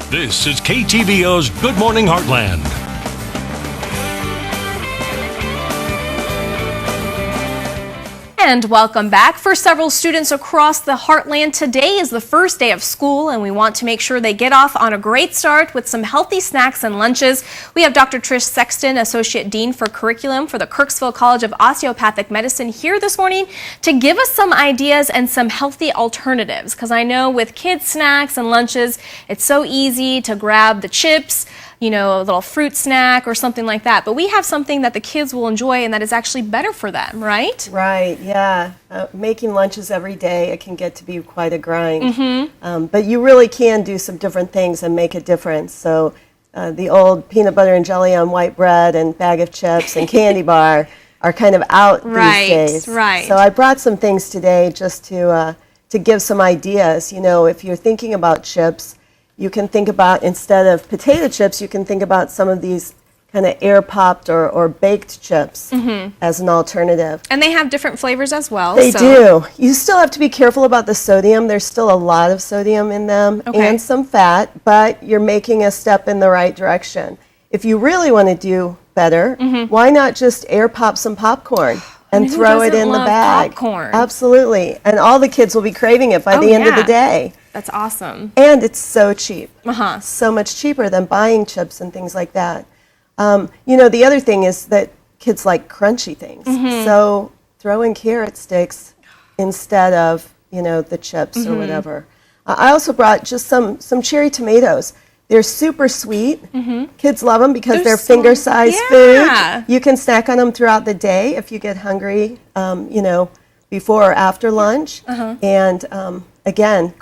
This is KTVO's Good Morning Heartland. And welcome back. For several students across the Heartland, today is the first day of school, and we want to make sure they get off on a great start with some healthy snacks and lunches. We have Dr. Trish Sexton, Associate Dean for Curriculum for the Kirksville College of Osteopathic Medicine, here this morning to give us some ideas and some healthy alternatives. Because I know with kids' snacks and lunches, it's so easy to grab the chips, you know, a little fruit snack or something like that. But we have something that the kids will enjoy and that is actually better for them, right? Right, yeah. Making lunches every day, it can get to be quite a grind. But you really can do some different things and make a difference. So the old peanut butter and jelly on white bread and bag of chips and candy bar are kind of out these days. Right. So I brought some things today just to give some ideas. You know, if you're thinking about chips, you can think about, instead of potato chips, you can think about some of these kind of air-popped or baked chips as an alternative. And they have different flavors as well. They do. You still have to be careful about the sodium. There's still a lot of sodium in them and some fat, but you're making a step in the right direction. If you really want to do better, why not just air-pop some popcorn and throw it in the bag? Popcorn? Absolutely. And all the kids will be craving it by the end of the day. That's awesome. And it's so cheap. So much cheaper than buying chips and things like that. You know, the other thing is that kids like crunchy things. So throw in carrot sticks instead of, you know, the chips or whatever. I also brought just some cherry tomatoes. They're super sweet. Kids love them because they're finger-sized food. You can snack on them throughout the day if you get hungry, you know, before or after lunch. And again,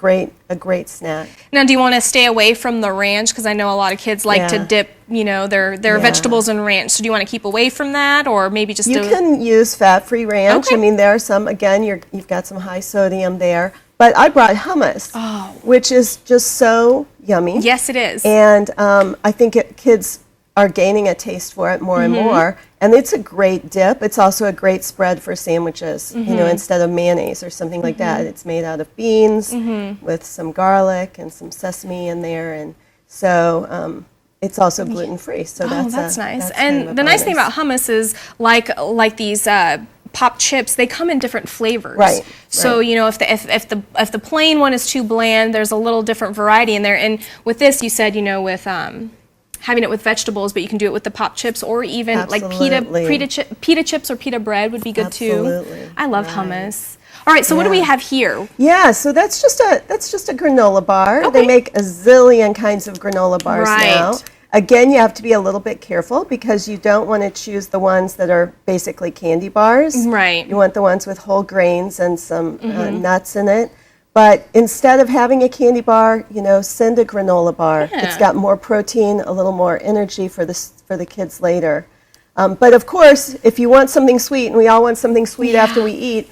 a great snack. Now, do you want to stay away from the ranch? Because I know a lot of kids like to dip, you know, their vegetables in ranch. So do you want to keep away from that, or maybe just you can use fat-free ranch. I mean, there are some. Again, you've got some high sodium there. But I brought hummus, which is just so yummy. Yes, it is. And I think kids are gaining a taste for it more and more. And it's a great dip. It's also a great spread for sandwiches, you know, instead of mayonnaise or something like that. It's made out of beans with some garlic and some sesame in there. And so it's also gluten-free. So that's nice. That's and the nice thing about hummus is like these pop chips, they come in different flavors. So you know, if the plain one is too bland, there's a little different variety in there. And with this, you said, you know, with having it with vegetables, but you can do it with the pop chips, or even like pita chips or pita bread would be good too. I love hummus. All right, so what do we have here? Yeah, so that's just a granola bar. They make a zillion kinds of granola bars now. Again, you have to be a little bit careful because you don't want to choose the ones that are basically candy bars. You want the ones with whole grains and some nuts in it. But instead of having a candy bar, you know, send a granola bar. It's got more protein, a little more energy for the kids later. But of course, if you want something sweet, and we all want something sweet after we eat,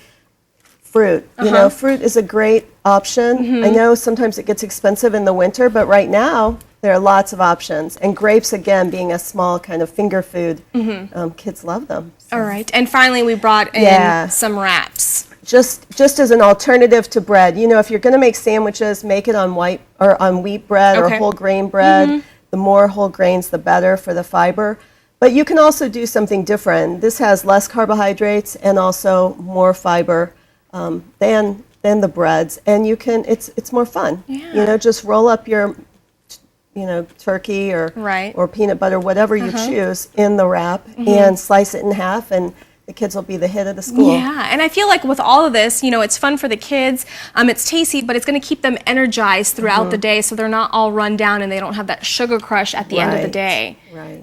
fruit. You know, fruit is a great option. I know sometimes it gets expensive in the winter, but right now there are lots of options. And grapes, again, being a small kind of finger food, kids love them. So. All right. And finally, we brought in some wraps. Just as an alternative to bread. You know, if you're going to make sandwiches, make it on wheat bread or whole grain bread. The more whole grains, the better for the fiber. But you can also do something different. This has less carbohydrates and also more fiber than the breads, and you can. It's more fun. You know, just roll up your, you know, turkey or peanut butter, whatever you choose, in the wrap and slice it in half, and the kids will be the hit of the school. Yeah, and I feel like with all of this, you know, it's fun for the kids. It's tasty, but it's going to keep them energized throughout the day, so they're not all run down and they don't have that sugar crush at the end of the day.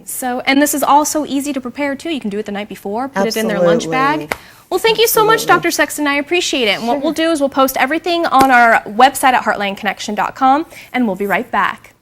So, and this is all so easy to prepare too. You can do it the night before, put it in their lunch bag. Well, thank you so much, Dr. Sexton. I appreciate it. And what we'll do is we'll post everything on our website at heartlandconnection.com, and we'll be right back.